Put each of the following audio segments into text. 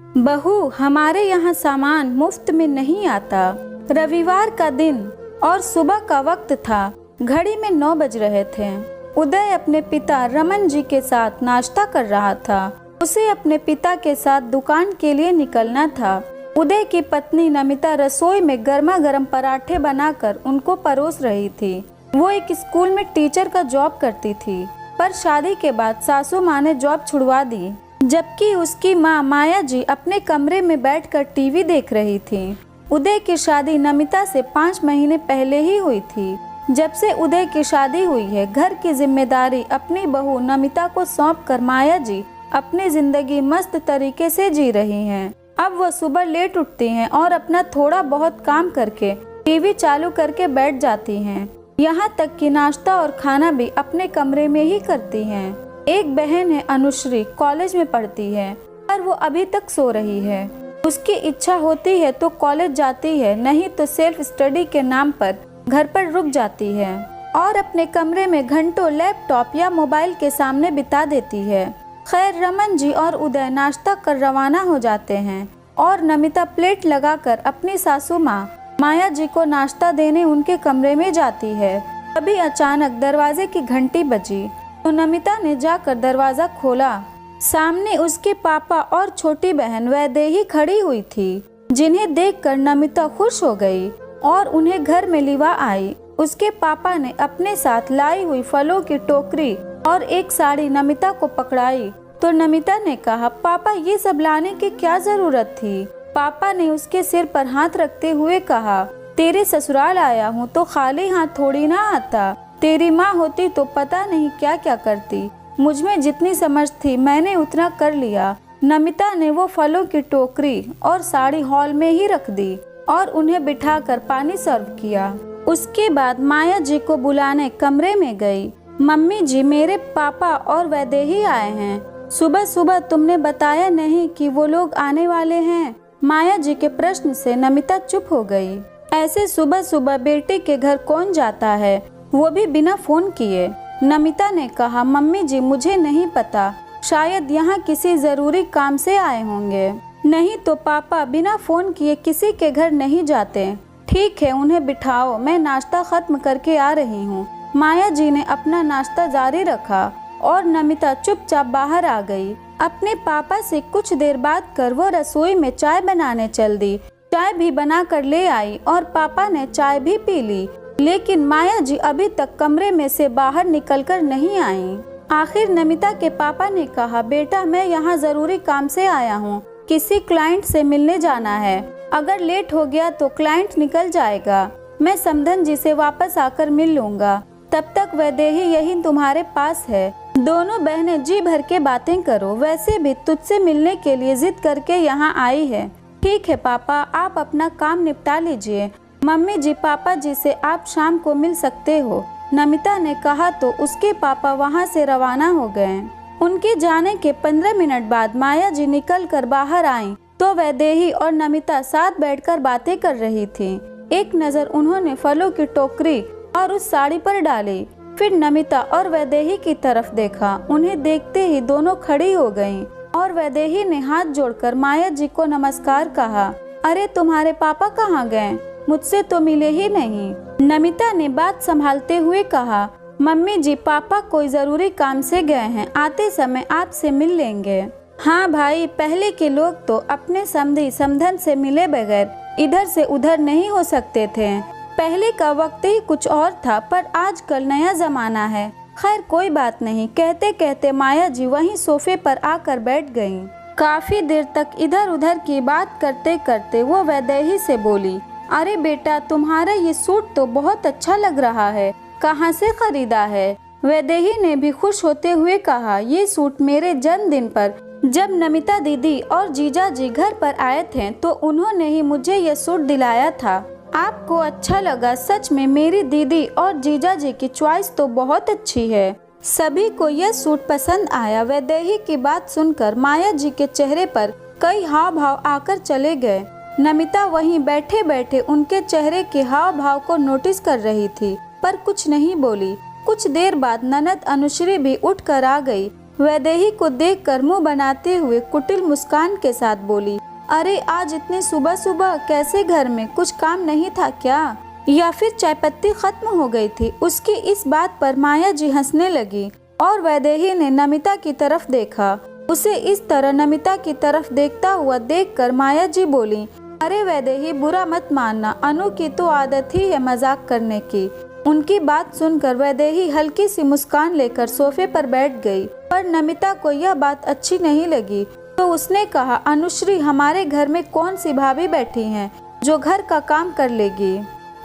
बहू, हमारे यहाँ सामान मुफ्त में नहीं आता। रविवार का दिन और सुबह का वक्त था। घड़ी में 9 बज रहे थे। उदय अपने पिता रमन जी के साथ नाश्ता कर रहा था। उसे अपने पिता के साथ दुकान के लिए निकलना था। उदय की पत्नी नमिता रसोई में गर्मा गर्म पराठे बनाकर उनको परोस रही थी। वो एक स्कूल में टीचर का जॉब करती थी, पर शादी के बाद सासू माँ ने जॉब छुड़वा दी, जबकि उसकी माँ माया जी अपने कमरे में बैठकर टीवी देख रही थी। उदय की शादी नमिता से 5 महीने पहले ही हुई थी। जब से उदय की शादी हुई है, घर की जिम्मेदारी अपनी बहू नमिता को सौंपकर माया जी अपनी जिंदगी मस्त तरीके से जी रही हैं। अब वो सुबह लेट उठती हैं और अपना थोड़ा बहुत काम करके टीवी चालू करके बैठ जाती हैं। यहाँ तक कि नाश्ता और खाना भी अपने कमरे में ही करती हैं। एक बहन है अनुश्री, कॉलेज में पढ़ती है, पर वो अभी तक सो रही है। उसकी इच्छा होती है तो कॉलेज जाती है, नहीं तो सेल्फ स्टडी के नाम पर घर पर रुक जाती है और अपने कमरे में घंटों लैपटॉप या मोबाइल के सामने बिता देती है। खैर, रमन जी और उदय नाश्ता कर रवाना हो जाते हैं और नमिता प्लेट लगाकर अपनी सासू माँ माया जी को नाश्ता देने उनके कमरे में जाती है। तभी अचानक दरवाजे की घंटी बजी तो नमिता ने जाकर दरवाजा खोला। सामने उसके पापा और छोटी बहन वैदेही खड़ी हुई थी, जिन्हें देखकर नमिता खुश हो गई और उन्हें घर में लिवा आई। उसके पापा ने अपने साथ लाई हुई फलों की टोकरी और एक साड़ी नमिता को पकड़ाई तो नमिता ने कहा, पापा ये सब लाने की क्या जरूरत थी। पापा ने उसके सिर पर हाथ रखते हुए कहा, तेरे ससुराल आया हूँ तो खाली हाथ थोड़ी ना आता। तेरी माँ होती तो पता नहीं क्या क्या करती। मुझमें जितनी समझ थी मैंने उतना कर लिया। नमिता ने वो फलों की टोकरी और साड़ी हॉल में ही रख दी और उन्हें बिठाकर पानी सर्व किया। उसके बाद माया जी को बुलाने कमरे में गई। मम्मी जी, मेरे पापा और वैदेही आए हैं। सुबह सुबह तुमने बताया नहीं कि वो लोग आने वाले हैं। माया जी के प्रश्न से नमिता चुप हो गई। ऐसे सुबह सुबह बेटे के घर कौन जाता है, वो भी बिना फोन किए। नमिता ने कहा, मम्मी जी मुझे नहीं पता, शायद यहाँ किसी जरूरी काम से आए होंगे। नहीं तो पापा बिना फोन किए किसी के घर नहीं जाते। ठीक है, उन्हें बिठाओ, मैं नाश्ता खत्म करके आ रही हूँ। माया जी ने अपना नाश्ता जारी रखा और नमिता चुपचाप बाहर आ गई। अपने पापा से कुछ देर बात कर वो रसोई में चाय बनाने चल दी। चाय भी बना कर ले आई और पापा ने चाय भी पी ली, लेकिन माया जी अभी तक कमरे में से बाहर निकलकर नहीं आई। आखिर नमिता के पापा ने कहा, बेटा मैं यहाँ जरूरी काम से आया हूँ, किसी क्लाइंट से मिलने जाना है। अगर लेट हो गया तो क्लाइंट निकल जाएगा। मैं समधन जी से वापस आकर मिल लूंगा, तब तक वैदेही यही तुम्हारे पास है। दोनों बहनें जी भर के बातें करो, वैसे भी तुझसे मिलने के लिए जिद करके यहाँ आई है। ठीक है पापा, आप अपना काम निपटा लीजिए। मम्मी जी, पापा जी से आप शाम को मिल सकते हो, नमिता ने कहा तो उसके पापा वहाँ से रवाना हो गए। उनके जाने के 15 मिनट बाद माया जी निकल कर बाहर आईं तो वैदेही और नमिता साथ बैठकर बातें कर रही थी। एक नज़र उन्होंने फलों की टोकरी और उस साड़ी पर डाली, फिर नमिता और वैदेही की तरफ देखा। उन्हें देखते ही दोनों खड़ी हो गईं और वैदेही ने हाथ जोड़कर माया जी को नमस्कार कहा। अरे तुम्हारे पापा कहाँ गए, मुझसे तो मिले ही नहीं। नमिता ने बात संभालते हुए कहा, मम्मी जी पापा कोई जरूरी काम से गए हैं, आते समय आपसे मिल लेंगे। हाँ भाई, पहले के लोग तो अपने समधी समधन से मिले बगैर इधर से उधर नहीं हो सकते थे। पहले का वक्त ही कुछ और था, पर आजकल नया जमाना है। खैर कोई बात नहीं, कहते कहते माया जी वहीं सोफे पर आकर बैठ गईं। काफी देर तक इधर उधर की बात करते करते वो वैदेही से बोली, अरे बेटा तुम्हारा ये सूट तो बहुत अच्छा लग रहा है, कहाँ से खरीदा है। वैदेही ने भी खुश होते हुए कहा, ये सूट मेरे जन्मदिन पर जब नमिता दीदी और जीजा जी घर पर आए थे तो उन्होंने ही मुझे ये सूट दिलाया था। आपको अच्छा लगा। सच में मेरी दीदी और जीजा जी की चॉइस तो बहुत अच्छी है। सभी को यह सूट पसंद आया। वैदेही की बात सुनकर माया जी के चेहरे पर कई हाव भाव आकर चले गए। नमिता वहीं बैठे बैठे उनके चेहरे के हाव भाव को नोटिस कर रही थी, पर कुछ नहीं बोली। कुछ देर बाद ननद अनुश्री भी उठ कर आ गई वैदेही को देखकर मुंह बनाते हुए कुटिल मुस्कान के साथ बोली, अरे आज इतनी सुबह सुबह कैसे? घर में कुछ काम नहीं था क्या, या फिर चाय पत्ती खत्म हो गई थी? उसकी इस बात पर माया जी हंसने लगी और वैदेही ने नमिता की तरफ देखा। उसे इस तरह नमिता की तरफ देखता हुआ देखकर माया जी बोली, अरे वैदेही बुरा मत मानना, अनु की तो आदत ही है मजाक करने की। उनकी बात सुनकर वैदेही हल्की सी मुस्कान लेकर सोफे पर बैठ गई, पर नमिता को यह बात अच्छी नहीं लगी तो उसने कहा, अनुश्री हमारे घर में कौन सी भाभी बैठी हैं जो घर का काम कर लेगी?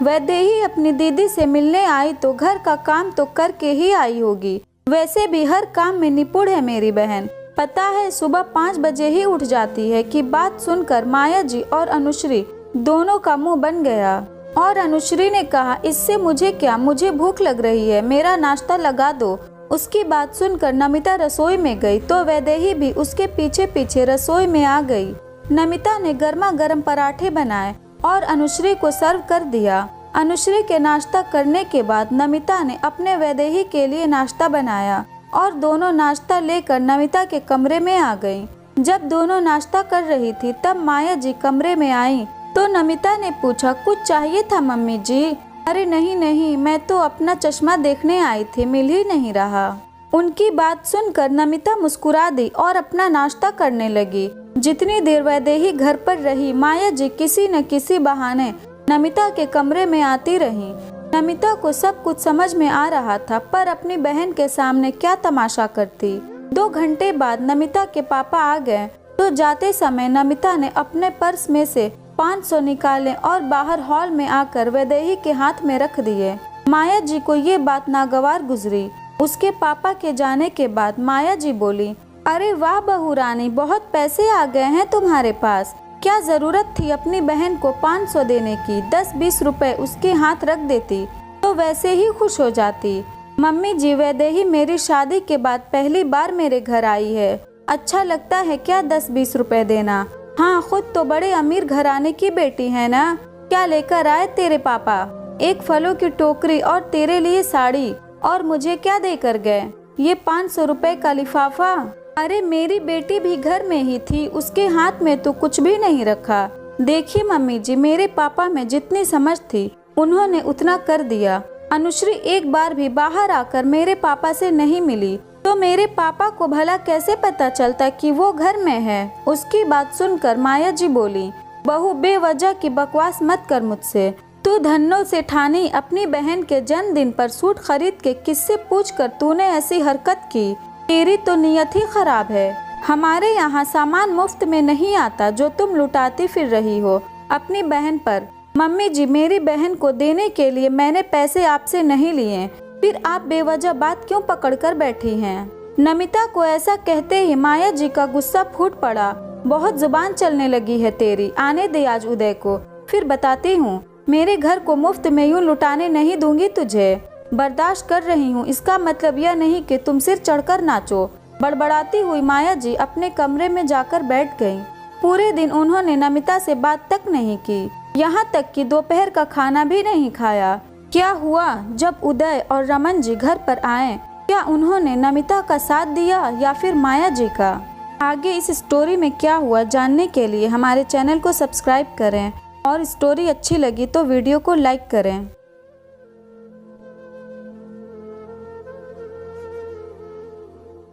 वैदेही अपनी दीदी से मिलने आई तो घर का काम तो करके ही आई होगी। वैसे भी हर काम में निपुण है मेरी बहन, पता है सुबह 5 बजे ही उठ जाती है। कि बात सुनकर माया जी और अनुश्री दोनों का मुंह बन गया और अनुश्री ने कहा, इससे मुझे क्या, मुझे भूख लग रही है, मेरा नाश्ता लगा दो। उसकी बात सुनकर नमिता रसोई में गई तो वैदेही भी उसके पीछे पीछे रसोई में आ गई। नमिता ने गर्मा गर्म पराठे बनाए और अनुश्री को सर्व कर दिया। अनुश्री के नाश्ता करने के बाद नमिता ने अपने वैदेही के लिए नाश्ता बनाया और दोनों नाश्ता लेकर नमिता के कमरे में आ गई। जब दोनों नाश्ता कर रही थी तब माया जी कमरे में आई तो नमिता ने पूछा, कुछ चाहिए था मम्मी जी? अरे नहीं नहीं, मैं तो अपना चश्मा देखने आई थी, मिल ही नहीं रहा। उनकी बात सुनकर नमिता मुस्कुरा दी और अपना नाश्ता करने लगी। जितनी देर वैदेही घर पर रही माया जी किसी न किसी बहाने नमिता के कमरे में आती रही। नमिता को सब कुछ समझ में आ रहा था, पर अपनी बहन के सामने क्या तमाशा करती। 2 घंटे बाद नमिता के पापा आ गए तो जाते समय नमिता ने अपने पर्स में से 500 निकाले और बाहर हॉल में आकर वैदेही के हाथ में रख दिए। माया जी को ये बात नागवार गुजरी। उसके पापा के जाने के बाद माया जी बोली, अरे वाह बहू रानी, बहुत पैसे आ गए हैं तुम्हारे पास। क्या जरूरत थी अपनी बहन को 500 देने की? 10-20 रुपए उसके हाथ रख देती तो वैसे ही खुश हो जाती। मम्मी जी, वैदेही मेरी शादी के बाद पहली बार मेरे घर आई है, अच्छा लगता है क्या 10-20 रुपए देना? हाँ, खुद तो बड़े अमीर घराने की बेटी है ना। क्या लेकर आए तेरे पापा? एक फलों की टोकरी और तेरे लिए साड़ी, और मुझे क्या देकर गए? ये 500 रुपए का लिफाफा। अरे मेरी बेटी भी घर में ही थी, उसके हाथ में तो कुछ भी नहीं रखा। देखिए मम्मी जी, मेरे पापा में जितनी समझ थी उन्होंने उतना कर दिया। अनुश्री एक बार भी बाहर आकर मेरे पापा से नहीं मिली तो मेरे पापा को भला कैसे पता चलता कि वो घर में है? उसकी बात सुनकर माया जी बोली, बहू बेवजह की बकवास मत कर मुझसे। तू धन्नो से ठानी अपनी बहन के जन्मदिन पर सूट खरीद के किससे पूछकर तूने ऐसी हरकत की? तेरी तो नियत ही खराब है। हमारे यहाँ सामान मुफ्त में नहीं आता जो तुम लुटाती फिर रही हो अपनी बहन पर। मम्मी जी, मेरी बहन को देने के लिए मैंने पैसे आपसे नहीं लिए, फिर आप बेवजह बात क्यों पकड़ कर बैठी हैं? नमिता को ऐसा कहते ही माया जी का गुस्सा फूट पड़ा। बहुत जुबान चलने लगी है तेरी, आने दे आज उदय को, फिर बताती हूँ। मेरे घर को मुफ्त में यूँ लुटाने नहीं दूंगी तुझे। बर्दाश्त कर रही हूँ, इसका मतलब यह नहीं कि तुम सिर चढ़कर नाचो। बड़बड़ाती हुई माया जी अपने कमरे में जाकर बैठ गईं। पूरे दिन उन्होंने नमिता से बात तक नहीं की, यहाँ तक कि दोपहर का खाना भी नहीं खाया। क्या हुआ जब उदय और रमन जी घर पर आए? क्या उन्होंने नमिता का साथ दिया या फिर माया जी का? आगे इस स्टोरी में क्या हुआ जानने के लिए हमारे चैनल को सब्सक्राइब करें और स्टोरी अच्छी लगी तो वीडियो को लाइक करें।